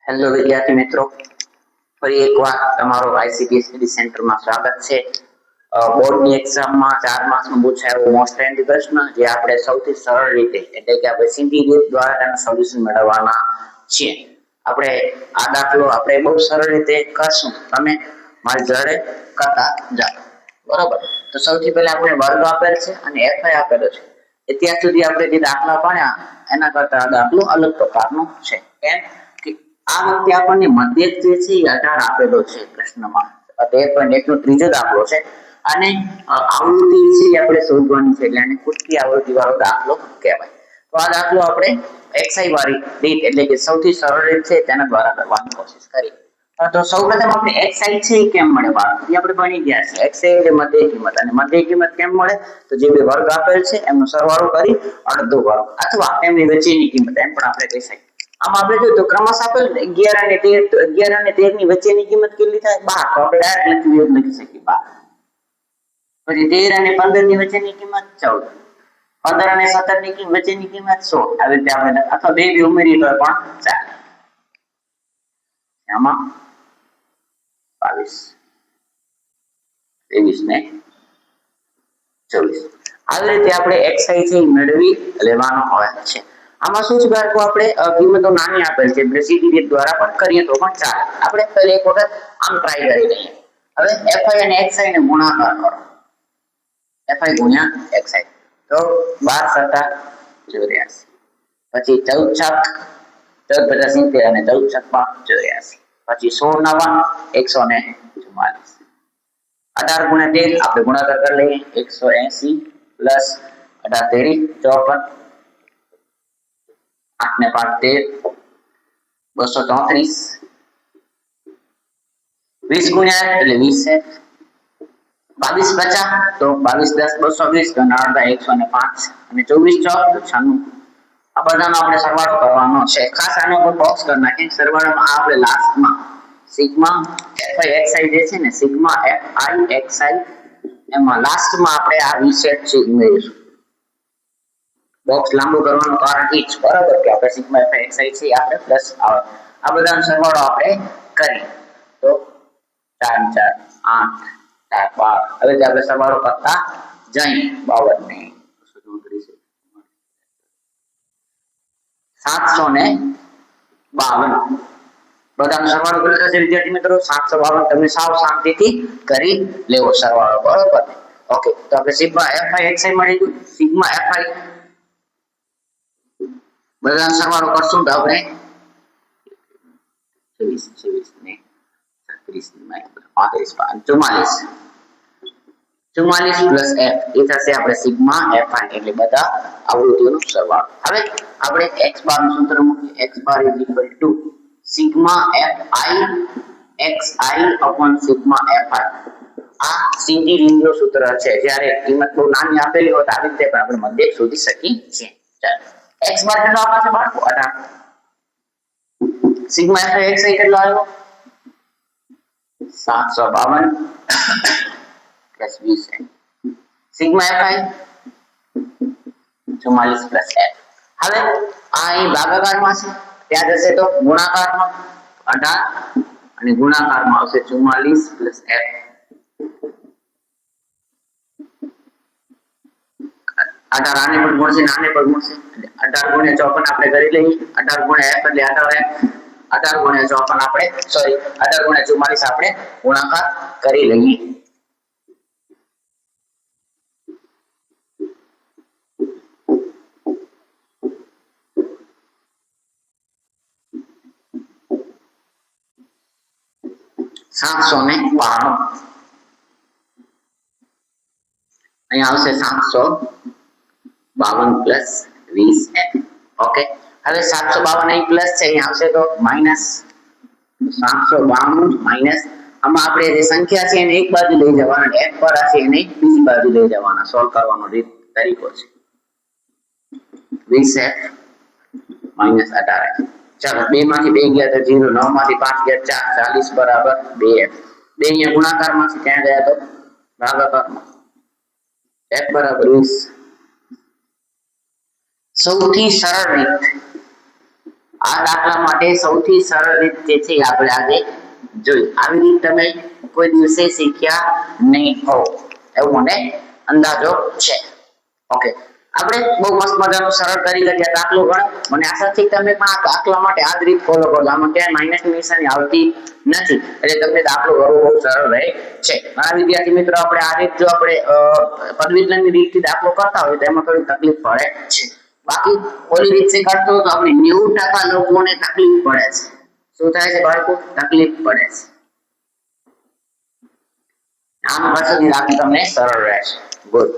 Hello વિદ્યાર્થી મિત્રો, ફરી એકવાર તમારો આઈસીટી સ્ટડી સેન્ટરમાં સ્વાગત છે. બોર્ડની એક્ઝામમાં 4 માર્ક્સનો પૂછાયેલો મોસ્ટ ટ્રેન્ડી પ્રશ્ન જે આપણે સૌથી સરળ રીતે એટલે કે આપણે સીધી રીત દ્વારા તેનું સોલ્યુશન મેળવવાના છીએ. આપણે આ દાખલો આપણે બહુ સરળ રીતે કરશું, તમે મારી જોડે કરતા જાઓ. બરોબર, તો સૌથી પહેલા આપણે વર્ગ આપેલ છે અને એફઆઈ આપેલો છે. અત્યાર સુધી આપણે જે દાખલા ભણ્યા એના કરતા આ દાખલો અલગ પ્રકારનો છે. કેમ કે આ વખતે આપણને મધ્યક જે છે એ 18 આપેલો છે પ્રશ્નમાં. 13.1 નો ત્રીજો દાખલો છે અને આવૃત્તિ છે એ આપણે શોધવાની છે, એટલે આને ખૂટતી આવૃત્તિ વાળો દાખલો કહેવાય. તો આ દાખલો આપણે એક્સઆઈ વાળી રીત એટલે કે સૌથી સરળ રીત છે તેના દ્વારા કરવાની કોશિશ કરીએ. તો સૌપ્રથમ આપણે એક્સઆઈ છે એ કેમ મળે બાળકો, એ આપણે ભણી ગયા છે. એક્સઆઈ એટલે મધ્ય કિંમત, અને મધ્ય કિંમત કેમ મળે તો જે બે વર્ગ આપેલ છે એમનો સરવાળો કરી અડધો વર્ગ અથવા એમની વચ્ચેની કિંમત એમ પણ આપણે કહી શકીએ. આમ આપણે જોઈએ તો ક્રમશ આપેલ 11 અને 13, 11 અને 13 ની વચ્ચેની કિંમત કેટલી થાય 12, તો આપણે ડાયરેક્ટ લખી શકીએ 12. પછી 13 અને 15 ની વચ્ચેની કિંમત 14, 15 અને 17 ની વચ્ચેની કિંમત 16. આવી રીતે આપણે અથવા બે ઉમેરીએ તો પણ ચાલે. આમાં 22, 23 ને 24. આવી રીતે આપણે xi છે મેળવી લેવાનો હોય છે. આમાં શું છે બાળકો, આપણે કિંમતો નાની આપેલ છે એટલે સીધી રીત દ્વારા પણ કરીએ તો પણ ચાલે. આપણે પહેલા એક વખત આમ ટ્રાય કરી લઈએ. હવે fi અને xi ને ગુણાકાર કરો. fi ગુણ્યા xi તો 12 * 7 = 84. પછી 14 * 14 = 70 અને 14 * 84. પછી 16 * 9 = 144. 18 * 13 આપણે ગુણાકાર કરી લઈએ 180 + 18 * 13 = 54. 8 ને 5 = 13, 234. 20 ગુણ્યા 1 એટલે 20 છે. 22 * 50 તો 22 * 10 = 220, તો 9 * 105 અને 24 * 4 = 96. આ બધાનો આપણે સરવાળો કરવાનો છે. ખાસ આનો ઉપર બોક્સ કરી નાખીએ. સરવાળામાં આપણે લાસ્ટમાં સિગ્મા fi xi જે છે ને, સિગ્મા fi xi એમાં લાસ્ટમાં આપણે આ રીસેટ છે ઉમેરીશું. બોક્સ લાંબુ કરવાનું કારણ એ જ, બરાબર, કે આપણે સિગ્મા fi xi છે આપણે પ્લસ આ બધાનો સરવાળો આપણે કરીએ તો 4 * 4 = 8, 4 = 12. હવે આપણે સરવાળો કરતા જઈએ. 52 ને 752. બધાનો સરવાળો કરી થશે વિદ્યાર્થી મિત્રો 752. તમે સાવ શાંતિથી કરી લેવો સરવાળો, બરોબર. ઓકે, તો આપણે સિગ્મા fi xi મળી ગયું. સિગ્મા fi બધાનો સરવાળો કરશું તો આપણે 24 ને 36 ને 34 44 + f એ થશે આપણે સિગ્મા fi એટલે બધા આવૃત્તિઓનો સરવાળો. હવે આપણે x બાર નું સૂત્ર મૂકીએ. x બાર = sigma fi xi / sigma fi. આ સીધી રીતનું સૂત્ર છે. જ્યારે કિંમત બહુ નાની આપેલી હોય તો આવી રીતે પણ આપણે મધ્યક શોધી શકીએ છીએ. ચાલો, x બાર કેટલો આપે છે બાળકો? 18. સિગ્મા fi xi કેટલો આવ્યો? 752 + 20. Sigma fi 44 + f. હવે આ અહીં ભાગાકારમાં છે, ત્યાં જશે તો ગુણાકારમાં 18 અને ગુણાકારમાં આવશે 44 + f. 18 આને પણ ગુણશે, આને પણ ગુણશે એટલે 18 * 54 આપણે કરી લઈએ. 18 * f એટલે 18f. 18 * 54 આપણે 18 * 44 આપણે ગુણાકાર કરી લઈએ. સાતસો ને 92. અહીંયા આવશે 752 + 20f. ઓકે, હવે 752 અહીં પ્લસ છે, અહીં આવશે તો માઈનસ. 792 માઈનસ, આમાં આપણે જે સંખ્યા છે એને એક બાજુ લઈ જવાના અને f પર હશે એને બીજી બાજુ લઈ જવાના. સોલ્વ કરવાનો રીત તરીકો છે 20f - 18f. ચાલો, 2 માંથી 2 ગયા તો 0, 9 માંથી 5 ગયા 4, 40 = 2f. 2 અહીંયા ગુણાકારમાં છે, ત્યાં ગયા તો ભાગાકારમાં. f = 20. સૌથી સરળ રીત આ દાખલા માટે સૌથી સરળ રીત જે છે આપણે આજે જોઈ. આવી રીત તમે કોઈ દિવસે શીખ્યા નહીં હો એવું મને અંદાજો છે. ઓકે, આપણે બહુ મસ્ત મજાનું સરળ કરી ગયા દાખલો ગણો. મને આશા છે તમે પણ આ દાખલા માટે આ જ રીત ફોલો કરો. આમાં ક્યાંય માઇનસ ની નિશાની આવતી નથી, એટલે તમને દાખલો ગણવો બહુ સરળ રહે છે. ઘણા વિદ્યાર્થી મિત્રો આપણે આ રીત જો આપણે પદવીજ્ઞાનની રીતથી દાખલો કરતા હોય તો એમાં થોડી તકલીફ પડે છે. બાકી ઓલી રીત થી કરતો તો આપણે 90% લોકોને તકલીફ પડે છે. શું થાય છે બાળકો? તકલીફ પડે છે. આમ પાછળથી દાખલો તમને સરળ રહેશે. ગુડ.